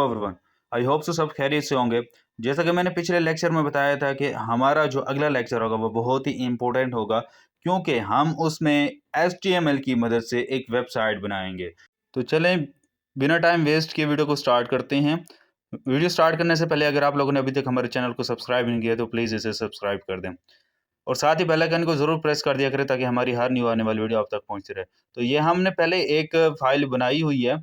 Everyone, I hope so सब खैरियत से होंगे। जैसा कि मैंने पिछले लेक्चर में बताया था कि हमारा जो अगला लेक्चर होगा वो बहुत ही इम्पोर्टेंट होगा, क्योंकि हम उसमें HTML की मदद से एक वेबसाइट बनाएंगे। तो चलें, बिना टाइम वेस्ट किए वीडियो को स्टार्ट करते हैं। वीडियो स्टार्ट करने से पहले अगर आप लोगों ने अभी तक हमारे चैनल को सब्सक्राइब नहीं किया तो प्लीज़ इसे सब्सक्राइब कर दें और साथ ही बेल आइकन को ज़रूर प्रेस कर दिया करें ताकि हमारी हर न्यू आने वाली वीडियो आप तक पहुंचती रहे। तो ये हमने पहले एक फाइल बनाई हुई है,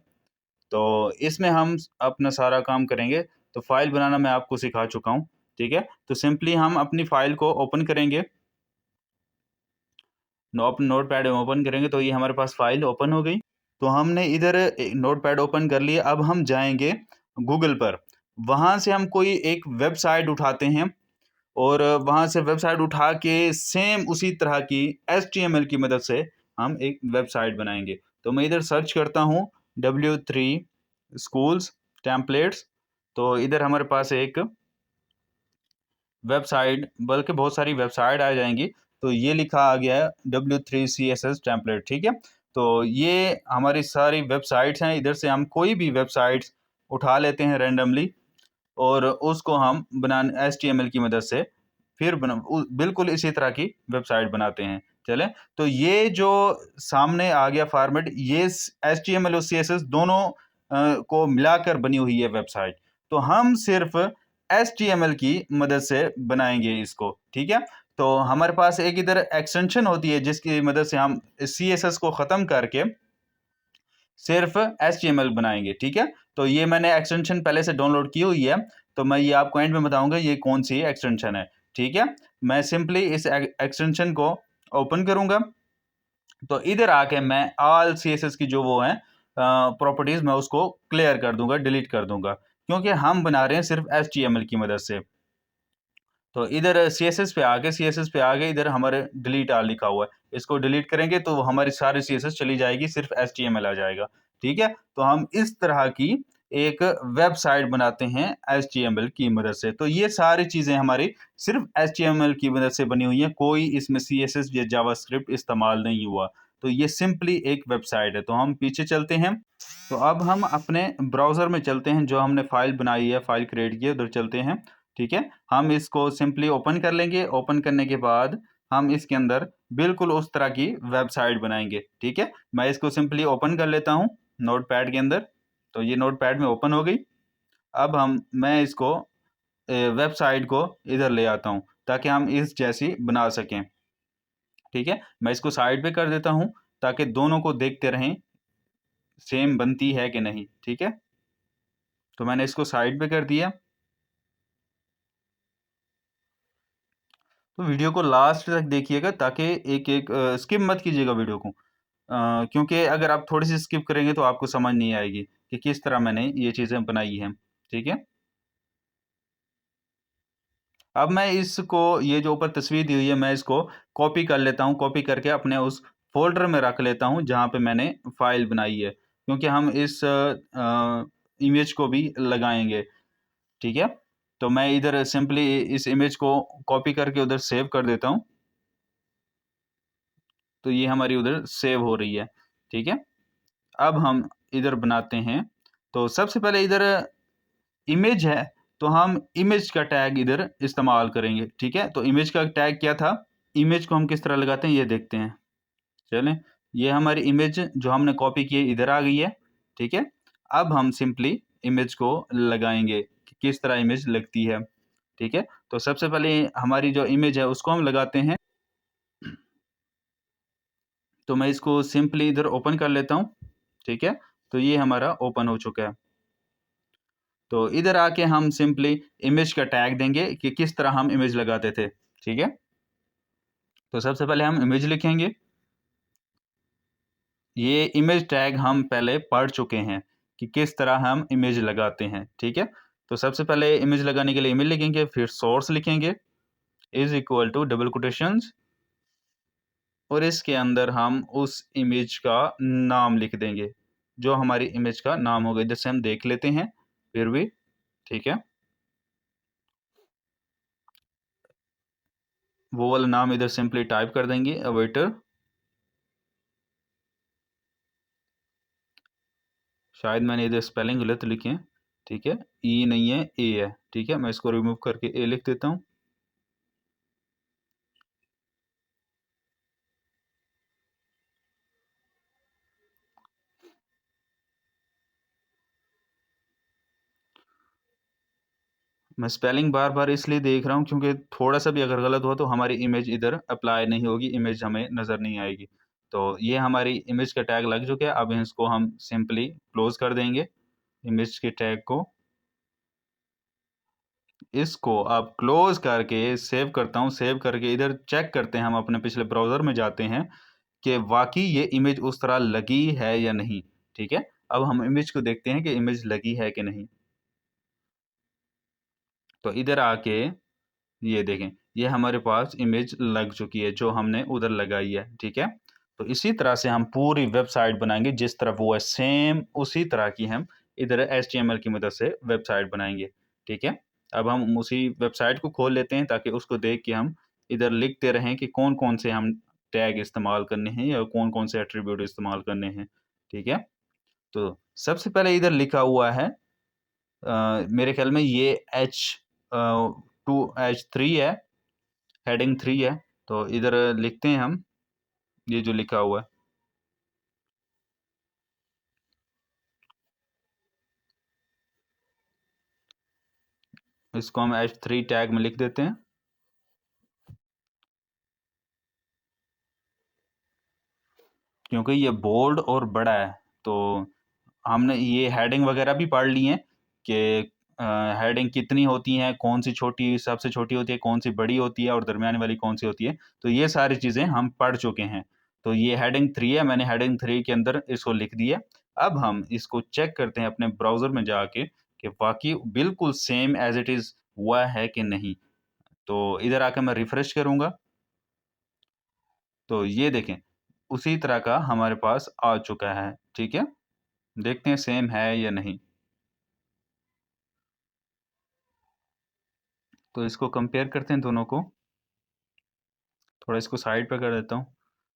तो इसमें हम अपना सारा काम करेंगे। तो फाइल बनाना मैं आपको सिखा चुका हूँ, ठीक है। तो सिंपली हम अपनी फाइल को ओपन करेंगे, अपने नोट पैड में ओपन करेंगे तो ये हमारे पास फाइल ओपन हो गई। तो हमने इधर नोट पैड ओपन कर लिया। अब हम जाएंगे गूगल पर, वहाँ से हम कोई एक वेबसाइट उठाते हैं और वहाँ से वेबसाइट उठा के सेम उसी तरह की HTML की मदद से हम एक वेबसाइट बनाएंगे। तो मैं इधर सर्च करता हूँ W3 स्कूल्स टेम्पलेट्स। तो इधर हमारे पास एक वेबसाइट, बल्कि बहुत सारी वेबसाइट आ जाएंगी। तो ये लिखा आ गया है W3 CSS टेम्पलेट, ठीक है। तो ये हमारी सारी वेबसाइट्स हैं। इधर से हम कोई भी वेबसाइट्स उठा लेते हैं रैंडमली और उसको हम HTML की मदद से फिर बिल्कुल इसी तरह की वेबसाइट बनाते हैं। चलें, तो ये जो सामने आ गया फॉर्मेट, ये HTML और CSS दोनों को मिलाकर बनी हुई है वेबसाइट। तो हम सिर्फ HTML की मदद से बनाएंगे इसको, ठीक है। तो हमारे पास एक इधर एक्सटेंशन होती है जिसकी मदद से हम CSS को ख़त्म करके सिर्फ HTML बनाएंगे, ठीक है। तो ये मैंने एक्सटेंशन पहले से डाउनलोड की हुई है, तो मैं ये आपको एंड में बताऊंगा ये कौन सी एक्सटेंशन है, ठीक है। मैं सिंपली इस एक्सटेंशन को ओपन करूंगा। तो इधर आके मैं ऑल CSS की जो वो है प्रॉपर्टीज मैं उसको क्लियर कर दूंगा, डिलीट कर दूंगा, क्योंकि हम बना रहे हैं सिर्फ HTML की मदद से। तो इधर CSS पे आगे इधर हमारे डिलीट आल लिखा हुआ है, इसको डिलीट करेंगे तो हमारी सारी CSS चली जाएगी, सिर्फ HTML आ जाएगा, ठीक है। तो हम इस तरह की एक वेबसाइट बनाते हैं HTML की मदद से। तो ये सारी चीज़ें हमारी सिर्फ HTML की मदद से बनी हुई हैं, कोई इसमें CSS या जावास्क्रिप्ट इस्तेमाल नहीं हुआ। तो ये सिंपली एक वेबसाइट है। तो हम पीछे चलते हैं। तो अब हम अपने ब्राउज़र में चलते हैं, जो हमने फाइल बनाई है, फाइल क्रिएट की है, उधर चलते हैं, ठीक है। हम इसको सिंपली ओपन कर लेंगे। ओपन करने के बाद हम इसके अंदर बिल्कुल उस तरह की वेबसाइट बनाएंगे, ठीक है। मैं इसको सिंपली ओपन कर लेता हूँ नोट पैड के अंदर। तो ये नोट पैड में ओपन हो गई। अब मैं इसको वेबसाइट को इधर ले आता हूँ ताकि हम इस जैसी बना सकें, ठीक है। मैं इसको साइड पे कर देता हूँ ताकि दोनों को देखते रहें सेम बनती है कि नहीं, ठीक है। तो मैंने इसको साइड पे कर दिया। तो वीडियो को लास्ट तक देखिएगा ताकि एक एक स्किप मत कीजिएगा वीडियो को, क्योंकि अगर आप थोड़ी सी स्किप करेंगे तो आपको समझ नहीं आएगी कि किस तरह मैंने ये चीज़ें बनाई हैं, ठीक है। अब मैं इसको, ये जो ऊपर तस्वीर दी हुई है, मैं इसको कॉपी कर लेता हूँ। कॉपी करके अपने उस फोल्डर में रख लेता हूँ जहाँ पे मैंने फाइल बनाई है, क्योंकि हम इस इमेज को भी लगाएंगे, ठीक है। तो मैं इधर सिंपली इस इमेज को कॉपी करके उधर सेव कर देता हूँ। तो ये हमारी उधर सेव हो रही है, ठीक है। अब हम इधर बनाते हैं। तो सबसे पहले इधर इमेज है, तो हम इमेज का टैग इधर इस्तेमाल करेंगे, ठीक है। तो इमेज का टैग क्या था, इमेज को हम किस तरह लगाते हैं ये देखते हैं। चलें, ये हमारी इमेज जो हमने कॉपी की है इधर आ गई है, ठीक है। अब हम सिंपली इमेज को लगाएंगे कि किस तरह इमेज लगती है, ठीक है। तो सबसे पहले हमारी जो इमेज है उसको हम लगाते हैं। तो मैं इसको सिंपली इधर ओपन कर लेता हूँ, ठीक है। तो ये हमारा ओपन हो चुका है। तो इधर आके हम सिंपली इमेज का टैग देंगे कि किस तरह हम इमेज लगाते थे, ठीक है। तो सबसे पहले हम इमेज लिखेंगे। ये इमेज टैग हम पहले पढ़ चुके हैं कि किस तरह हम इमेज लगाते हैं, ठीक है। तो सबसे पहले इमेज लगाने के लिए इमेज लिखेंगे, फिर सोर्स लिखेंगे is equal to double quotations, और इसके अंदर हम उस इमेज का नाम लिख देंगे जो हमारी इमेज का नाम होगा। इधर से हम देख लेते हैं फिर भी, ठीक है। वो वाला नाम इधर सिंपली टाइप कर देंगे, अवेटर। शायद मैंने इधर स्पेलिंग गलत लिखे हैं, ठीक है, ई नहीं है, ए है। ठीक है, मैं इसको रिमूव करके ए लिख देता हूँ। मैं स्पेलिंग बार बार इसलिए देख रहा हूँ क्योंकि थोड़ा सा भी अगर गलत हुआ तो हमारी इमेज इधर अप्लाई नहीं होगी, इमेज हमें नज़र नहीं आएगी। तो ये हमारी इमेज का टैग लग चुका है। अब इसको हम सिंपली क्लोज कर देंगे, इमेज के टैग को। इसको अब क्लोज करके सेव करता हूँ। सेव करके इधर चेक करते हैं, हम अपने पिछले ब्राउज़र में जाते हैं कि वाकई ये इमेज उस तरह लगी है या नहीं। ठीक है, अब हम इमेज को देखते हैं कि इमेज लगी है कि नहीं। तो इधर आके ये देखें, ये हमारे पास इमेज लग चुकी है जो हमने उधर लगाई है। ठीक है, तो इसी तरह से हम पूरी वेबसाइट बनाएंगे, जिस तरह वो है सेम उसी तरह की हम इधर HTML की मदद से वेबसाइट बनाएंगे। ठीक है, अब हम उसी वेबसाइट को खोल लेते हैं ताकि उसको देख के हम इधर लिखते रहें कि कौन कौन से हम टैग इस्तेमाल करने हैं या कौन कौन से एट्रीब्यूट इस्तेमाल करने हैं। ठीक है, तो सबसे पहले इधर लिखा हुआ है, मेरे ख्याल में ये H3 है, हेडिंग 3 है। तो इधर लिखते हैं हम ये जो लिखा हुआ है, इसको हम H3 टैग में लिख देते हैं। क्योंकि ये बोल्ड और बड़ा है, तो हमने ये हेडिंग वगैरह भी पढ़ ली है कि हेडिंग कितनी होती हैं, कौन सी छोटी सबसे छोटी होती है, कौन सी बड़ी होती है और दरमियानी वाली कौन सी होती है। तो ये सारी चीज़ें हम पढ़ चुके हैं। तो ये हेडिंग 3 है, मैंने हेडिंग 3 के अंदर इसको लिख दिया। अब हम इसको चेक करते हैं अपने ब्राउज़र में जाके कि वाक़ई बिल्कुल सेम एज़ इट इज़ हुआ है कि नहीं। तो इधर आके मैं रिफ्रेश करूँगा, तो ये देखें उसी तरह का हमारे पास आ चुका है। ठीक है, देखते हैं सेम है या नहीं। तो इसको कंपेयर करते हैं दोनों को। थोड़ा इसको साइड पे कर देता हूँ।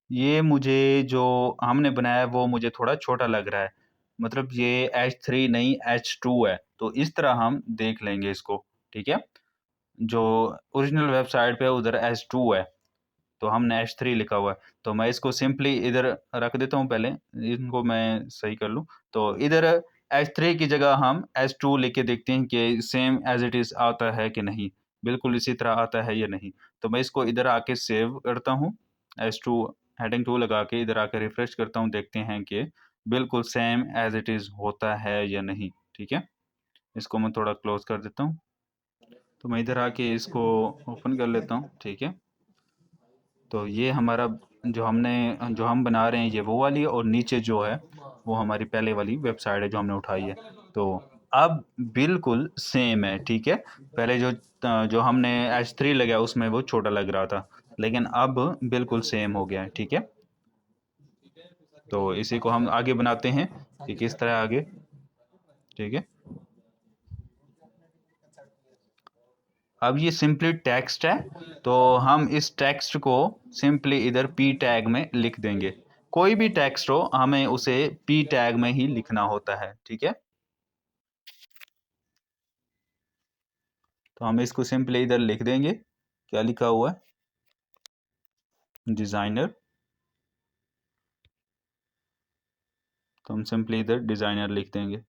ये मुझे जो हमने बनाया है वो मुझे थोड़ा छोटा लग रहा है, मतलब ये H3 नहीं H2 है। तो इस तरह हम देख लेंगे इसको। ठीक है, जो ओरिजिनल वेबसाइट पे उधर H2 है, तो हमने H3 लिखा हुआ है। तो मैं इसको सिंपली इधर रख देता हूँ, पहले इनको मैं सही कर लूँ। तो इधर H3 की जगह हम H2 लिख के देखते हैं कि सेम एज़ इट इज़ आता है कि नहीं, बिल्कुल इसी तरह आता है या नहीं। तो मैं इसको इधर आके सेव करता हूँ, H2 हेडिंग 2 लगा के इधर आके रिफ्रेश करता हूँ, देखते हैं कि बिल्कुल सेम एज़ इट इज़ होता है या नहीं। ठीक है, इसको मैं थोड़ा क्लोज़ कर देता हूँ। तो मैं इधर आके इसको ओपन कर लेता हूँ। ठीक है, तो ये हमारा जो हम बना रहे हैं ये वो वाली है, और नीचे जो है वो हमारी पहले वाली वेबसाइट है जो हमने उठाई है। तो अब बिल्कुल सेम है। ठीक है, पहले जो हमने H3 लगाया उसमें वो छोटा लग रहा था, लेकिन अब बिल्कुल सेम हो गया है। ठीक है, तो इसी को हम आगे बनाते हैं कि किस तरह आगे। ठीक है, अब ये सिंपली टेक्स्ट है, तो हम इस टेक्स्ट को सिंपली इधर पी टैग में लिख देंगे। कोई भी टेक्स्ट हो हमें उसे पी टैग में ही लिखना होता है। ठीक है, तो हम इसको सिंपली इधर लिख देंगे, क्या लिखा हुआ है, डिज़ाइनर। तो हम सिंपली इधर डिज़ाइनर लिख देंगे।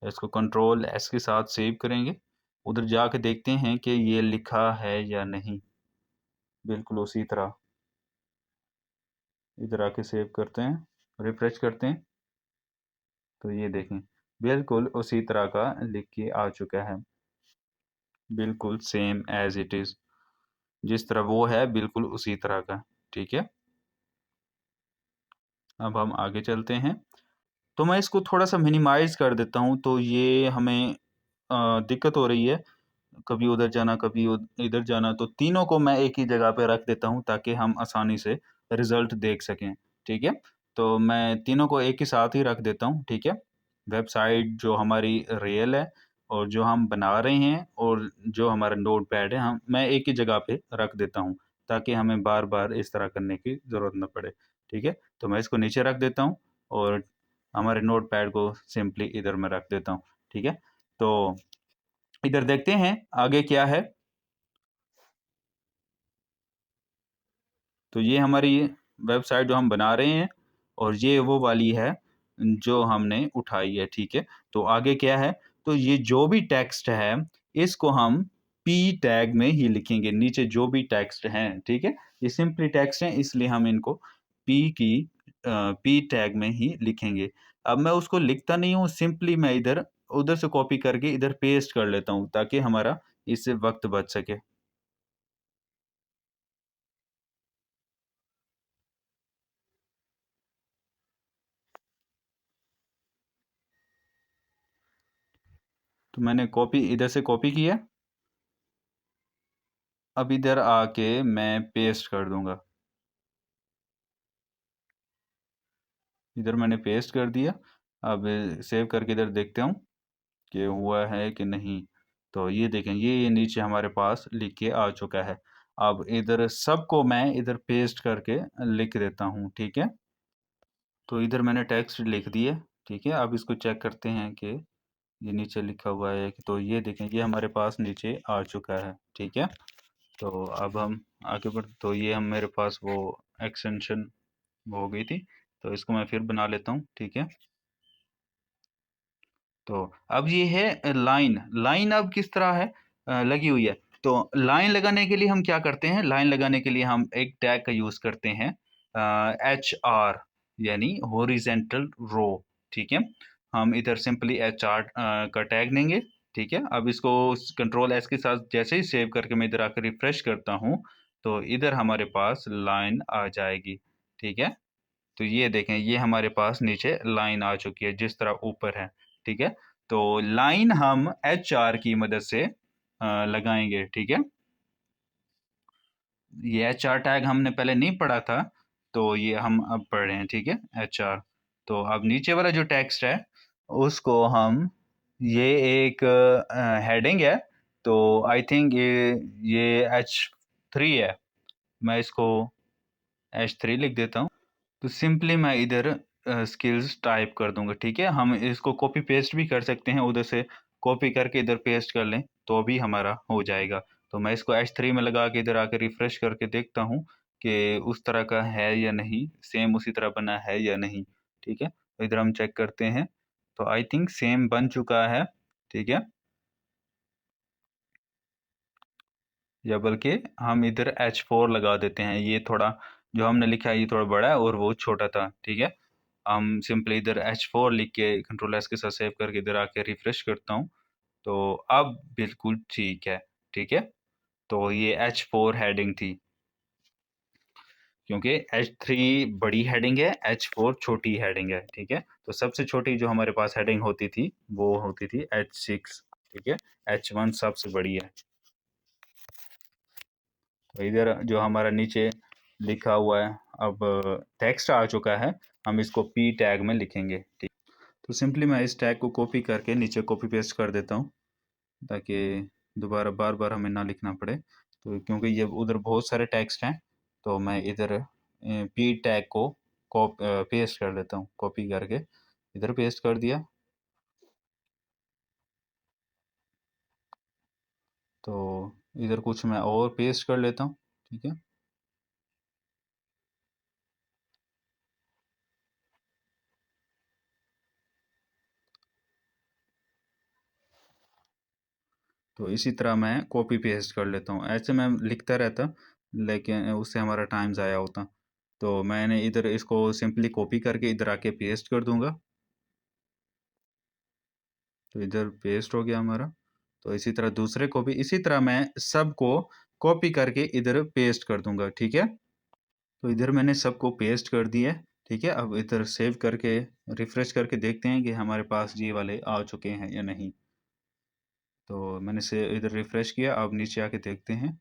इसको कंट्रोल S के साथ सेव करेंगे, उधर जाके देखते हैं कि ये लिखा है या नहीं, बिल्कुल उसी तरह। इधर आके सेव करते हैं, रिफ्रेश करते हैं, तो ये देखें बिल्कुल उसी तरह का लिख के आ चुका है, बिल्कुल सेम एज इट इज़, जिस तरह वो है बिल्कुल उसी तरह का। ठीक है, अब हम आगे चलते हैं। तो मैं इसको थोड़ा सा मिनिमाइज़ कर देता हूँ, तो ये हमें दिक्कत हो रही है, कभी उधर जाना कभी इधर जाना, तो तीनों को मैं एक ही जगह पे रख देता हूँ ताकि हम आसानी से रिज़ल्ट देख सकें। ठीक है, तो मैं तीनों को एक ही साथ ही रख देता हूँ। ठीक है, वेबसाइट जो हमारी रियल है और जो हम बना रहे हैं और जो हमारा नोटपैड है, हम मैं एक ही जगह पे रख देता हूँ ताकि हमें बार बार इस तरह करने की ज़रूरत ना पड़े। ठीक है, तो मैं इसको नीचे रख देता हूँ और हमारे नोटपैड को सिंपली इधर मैं रख देता हूँ। ठीक है, तो इधर देखते हैं आगे क्या है। तो ये हमारी वेबसाइट जो हम बना रहे हैं, और ये वो वाली है जो हमने उठाई है, ठीक है। तो आगे क्या है, तो ये जो भी टेक्स्ट है इसको हम पी टैग में ही लिखेंगे, नीचे जो भी टेक्स्ट हैं, ठीक है। ये सिंपली टेक्स्ट है, इसलिए हम इनको पी टैग में ही लिखेंगे। अब मैं उसको लिखता नहीं हूँ, सिंपली मैं इधर उधर से कॉपी करके इधर पेस्ट कर लेता हूँ, ताकि हमारा इससे वक्त बच सके। तो मैंने कॉपी इधर से कॉपी किया, अब इधर आके मैं पेस्ट कर दूंगा। इधर मैंने पेस्ट कर दिया। अब सेव करके इधर देखते हूँ कि हुआ है कि नहीं। तो ये देखें, ये नीचे हमारे पास लिख के आ चुका है। अब इधर सबको मैं इधर पेस्ट करके लिख देता हूँ, ठीक है। तो इधर मैंने टेक्स्ट लिख दिया, ठीक है। अब इसको चेक करते हैं कि ये नीचे लिखा हुआ है कि, तो ये देखें ये हमारे पास नीचे आ चुका है, ठीक है। तो अब हम आगे बढ़, तो ये हम मेरे पास वो एक्सटेंशन हो गई थी, तो इसको मैं फिर बना लेता हूँ, ठीक है। तो अब ये है लाइन। लाइन अब किस तरह है, लगी हुई है। तो लाइन लगाने के लिए हम क्या करते हैं, लाइन लगाने के लिए हम एक टैग का यूज करते हैं, HR, यानी हॉरिजेंटल रो, ठीक है। हम इधर सिंपली HR का टैग लेंगे, ठीक है। अब इसको Ctrl+S के साथ जैसे ही सेव करके मैं इधर आकर रिफ्रेश करता हूँ, तो इधर हमारे पास लाइन आ जाएगी, ठीक है। तो ये देखें, ये हमारे पास नीचे लाइन आ चुकी है जिस तरह ऊपर है, ठीक है। तो लाइन हम HR की मदद से लगाएंगे, ठीक है। ये HR टैग हमने पहले नहीं पढ़ा था, तो ये हम अब पढ़ रहे हैं, ठीक है, HR। तो अब नीचे वाला जो टेक्स्ट है उसको हम, ये एक हेडिंग है, तो आई थिंक ये H3 है। मैं इसको H3 लिख देता हूँ। तो सिंपली मैं इधर स्किल्स टाइप कर दूंगा, ठीक है। हम इसको कॉपी पेस्ट भी कर सकते हैं, उधर से कॉपी करके इधर पेस्ट कर लें तो भी हमारा हो जाएगा। तो मैं इसको H3 में लगा के इधर आके रिफ्रेश करके देखता हूँ कि उस तरह का है या नहीं, सेम उसी तरह बना है या नहीं, ठीक है। तो इधर हम चेक करते हैं, तो आई थिंक सेम बन चुका है, ठीक है। या बल्कि हम इधर H4 लगा देते हैं, ये थोड़ा जो हमने लिखा है ये थोड़ा बड़ा है और वो छोटा था, ठीक है। हम सिंपली इधर H4 लिख के Ctrl+S के साथ सेव करके इधर आके रिफ्रेश करता हूँ, तो अब बिल्कुल ठीक है, ठीक है। तो ये H4 हेडिंग थी, क्योंकि H3 बड़ी हेडिंग है, H4 छोटी हेडिंग है, ठीक है। तो सबसे छोटी जो हमारे पास हेडिंग होती थी वो होती थी H6, ठीक है। H1 सबसे बड़ी है। तो इधर जो हमारा नीचे लिखा हुआ है, अब टेक्स्ट आ चुका है, हम इसको पी टैग में लिखेंगे, ठीक। तो सिंपली मैं इस टैग को कॉपी करके नीचे कॉपी पेस्ट कर देता हूँ, ताकि दोबारा बार बार हमें ना लिखना पड़े। तो क्योंकि ये उधर बहुत सारे टेक्स्ट हैं, तो मैं इधर पी टैग को पेस्ट कर देता हूँ, कॉपी करके इधर पेस्ट कर दिया। तो इधर कुछ मैं और पेस्ट कर लेता हूँ, ठीक है। तो इसी तरह मैं कॉपी पेस्ट कर लेता हूँ, ऐसे मैं लिखता रहता लेकिन उससे हमारा टाइम ज़ाया होता। तो मैंने इधर इसको सिंपली कॉपी करके इधर आके पेस्ट कर दूंगा, तो इधर पेस्ट हो गया हमारा। तो इसी तरह दूसरे को भी इसी तरह मैं सबको कॉपी करके इधर पेस्ट कर दूंगा, ठीक है। तो इधर मैंने सबको पेस्ट कर दिया, ठीक है। अब इधर सेव करके रिफ्रेश करके देखते हैं कि हमारे पास ये वाले आ चुके हैं या नहीं। तो मैंने से इधर रिफ्रेश किया, अब नीचे आके देखते हैं,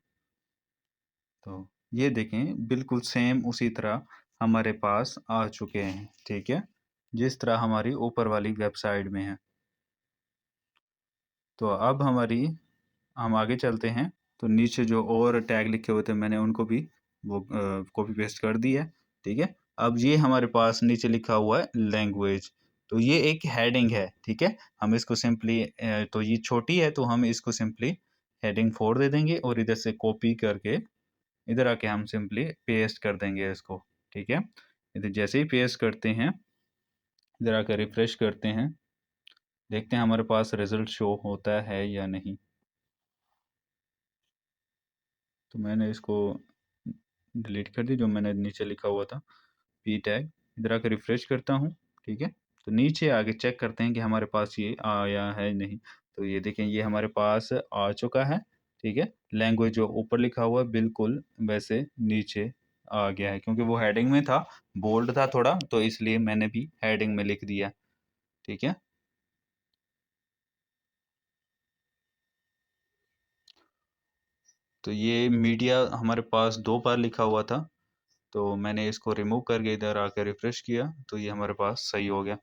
तो ये देखें बिल्कुल सेम उसी तरह हमारे पास आ चुके हैं, ठीक है, जिस तरह हमारी ऊपर वाली वेबसाइट में है। तो अब हम आगे चलते हैं। तो नीचे जो और टैग लिखे हुए थे मैंने उनको भी वो कॉपी पेस्ट कर दी है, ठीक है। अब ये हमारे पास नीचे लिखा हुआ है लैंग्वेज, तो ये एक हेडिंग है, ठीक है। हम इसको सिंपली तो ये छोटी है तो हम इसको सिंपली हेडिंग 4 दे देंगे और इधर से कॉपी करके इधर आके हम सिंपली पेस्ट कर देंगे इसको, ठीक है। इधर जैसे ही पेस्ट करते हैं, इधर आकर रिफ्रेश करते हैं, देखते हैं हमारे पास रिजल्ट शो होता है या नहीं। तो मैंने इसको डिलीट कर दी जो मैंने नीचे लिखा हुआ था पी टैग। इधर आकर रिफ्रेश करता हूँ, ठीक है। तो नीचे आगे चेक करते हैं कि हमारे पास ये आया है नहीं। तो ये देखें ये हमारे पास आ चुका है, ठीक है। लैंग्वेज जो ऊपर लिखा हुआ है बिल्कुल वैसे नीचे आ गया है, क्योंकि वो हेडिंग में था, बोल्ड था थोड़ा, तो इसलिए मैंने भी हेडिंग में लिख दिया, ठीक है। तो ये मीडिया हमारे पास 2 बार लिखा हुआ था, तो मैंने इसको रिमूव करके इधर आकर रिफ्रेश किया तो ये हमारे पास सही हो गया।